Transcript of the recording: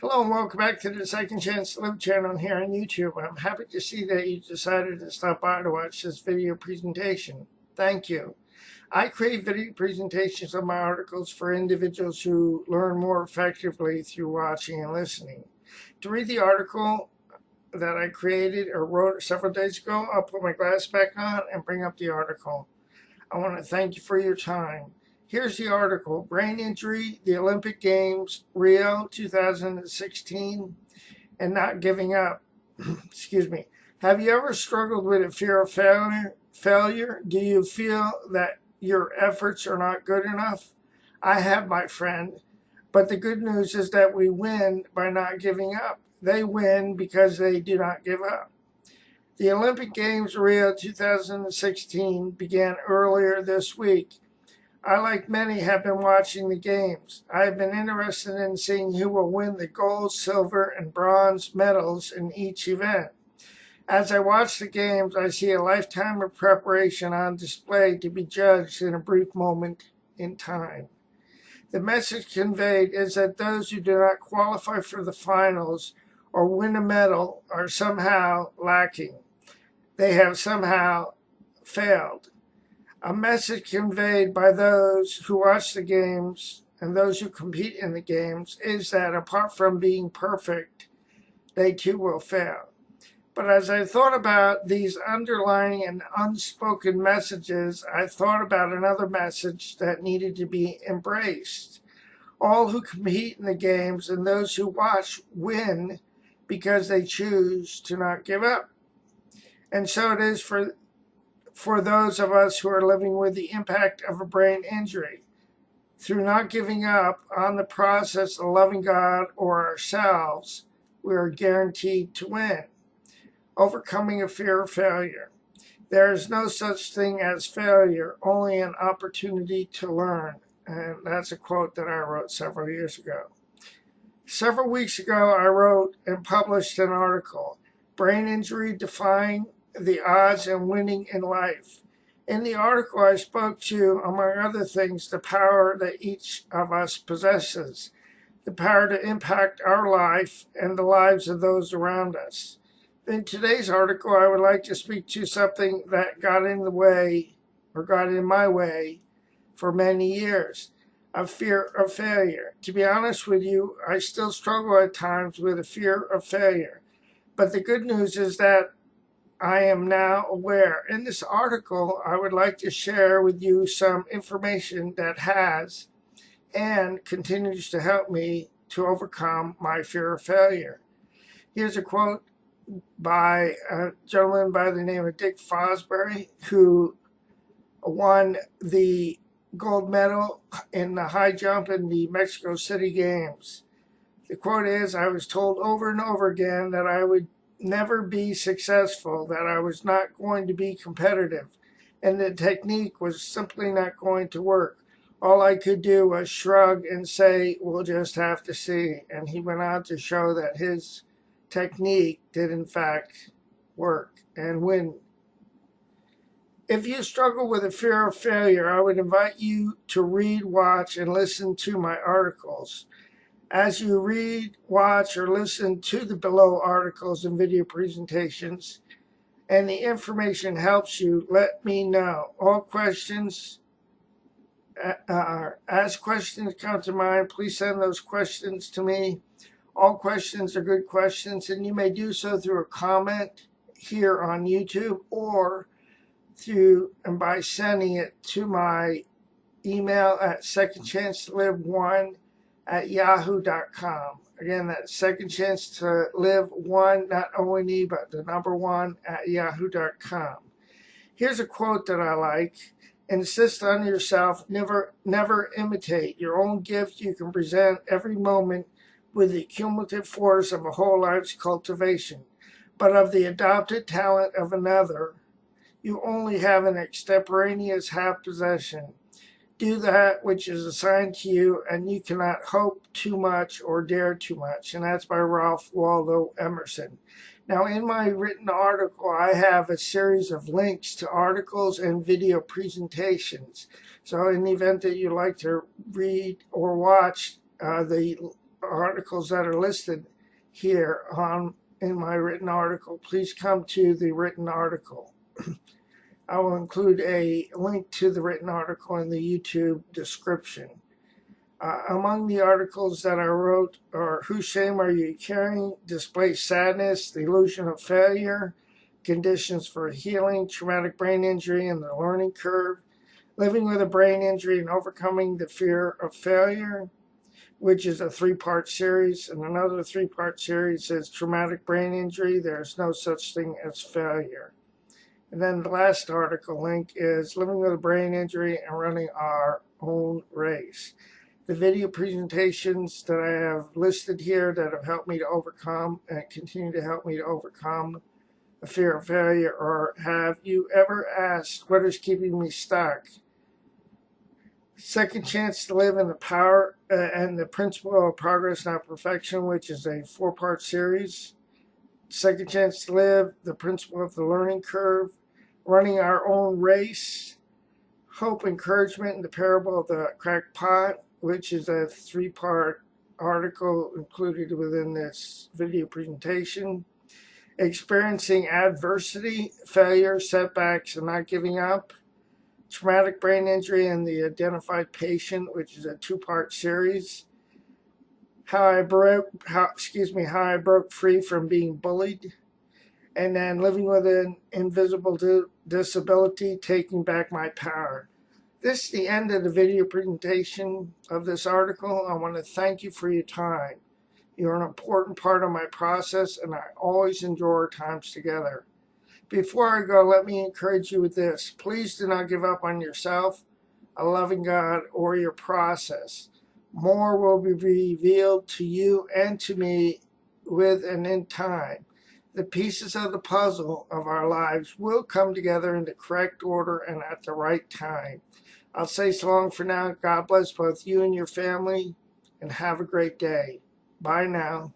Hello and welcome back to the Second Chance to Live channel here on YouTube. I'm happy to see that you decided to stop by to watch this video presentation. Thank you. I create video presentations of my articles for individuals who learn more effectively through watching and listening. To read the article that I created or wrote several days ago, I'll put my glass back on and bring up the article. I want to thank you for your time. Here's the article, Brain Injury, the Olympic Games Rio 2016, and Not Giving Up. Excuse me. Have you ever struggled with a fear of failure? Do you feel that your efforts are not good enough? I have, my friend. But the good news is that we win by not giving up. They win because they do not give up. The Olympic Games Rio 2016 began earlier this week. I, like many, have been watching the games. I have been interested in seeing who will win the gold, silver, and bronze medals in each event. As I watch the games, I see a lifetime of preparation on display to be judged in a brief moment in time. The message conveyed is that those who do not qualify for the finals or win a medal are somehow lacking. They have somehow failed. A message conveyed by those who watch the games and those who compete in the games is that apart from being perfect, they too will fail. But as I thought about these underlying and unspoken messages, I thought about another message that needed to be embraced. All who compete in the games and those who watch win because they choose to not give up. And so it is for those of us who are living with the impact of a brain injury. Through not giving up on the process of loving God or ourselves, we are guaranteed to win. Overcoming a fear of failure. There is no such thing as failure, only an opportunity to learn. And that's a quote that I wrote several years ago. Several weeks ago, I wrote and published an article, Brain Injury Defying the Odds and Winning in Life. In the article, I spoke to, among other things, the power that each of us possesses, the power to impact our life and the lives of those around us. In today's article, I would like to speak to something that got in my way for many years, a fear of failure. To be honest with you, I still struggle at times with a fear of failure. But the good news is that I am now aware. In this article, I would like to share with you some information that has and continues to help me to overcome my fear of failure. Here's a quote by a gentleman by the name of Dick Fosbury, who won the gold medal in the high jump in the Mexico City Games. The quote is, "I was told over and over again that I would never be successful, that I was not going to be competitive, and the technique was simply not going to work. All I could do was shrug and say, we'll just have to see." And he went on to show that his technique did in fact work and win. If you struggle with a fear of failure, I would invite you to read, watch, and listen to my articles. As you read, watch, or listen to the below articles and video presentations, and the information helps you, let me know. All questions, as questions come to mind, please send those questions to me. All questions are good questions, and you may do so through a comment here on YouTube or by sending it to my email at secondchancetolive1@yahoo.com. Again, that's secondchancetolive1, not O-N-E, but the number 1 @yahoo.com. Here's a quote that I like. Insist on yourself, never imitate. Your own gift you can present every moment with the cumulative force of a whole life's cultivation. But of the adopted talent of another, you only have an extemporaneous half possession. Do that which is assigned to you, and you cannot hope too much or dare too much. And that's by Ralph Waldo Emerson. Now, in my written article, I have a series of links to articles and video presentations. So in the event that you'd like to read or watch the articles that are listed here in my written article, please come to the written article. I will include a link to the written article in the YouTube description. Among the articles that I wrote are Whose Shame Are You Carrying? Display Sadness, The Illusion of Failure, Conditions for Healing, Traumatic Brain Injury and the Learning Curve, Living with a Brain Injury and Overcoming the Fear of Failure, which is a 3-part series, and another 3-part series is Traumatic Brain Injury, There's No Such Thing as Failure. And then the last article link is Living with a Brain Injury and Running Our Own Race. The video presentations that I have listed here that have helped me to overcome and continue to help me to overcome the fear of failure, or have you ever asked what is keeping me stuck? Second Chance to Live in the Power and the Principle of Progress, Not Perfection, which is a 4-part series. Second Chance to Live, the Principle of the Learning Curve, Running Our Own Race, Hope, Encouragement, and the Parable of the Cracked Pot, which is a 3-part article included within this video presentation. Experiencing Adversity, Failure, Setbacks, and Not Giving Up. Traumatic Brain Injury and the Identified Patient, which is a 2-part series. How I broke free from being bullied. And then Living with an Invisible Disability, Taking Back My Power. This is the end of the video presentation of this article. I want to thank you for your time. You're an important part of my process, and I always enjoy our times together. Before I go, let me encourage you with this. Please do not give up on yourself, a loving God, or your process. More will be revealed to you and to me with and in time. The pieces of the puzzle of our lives will come together in the correct order and at the right time. I'll say so long for now. God bless both you and your family, and have a great day. Bye now.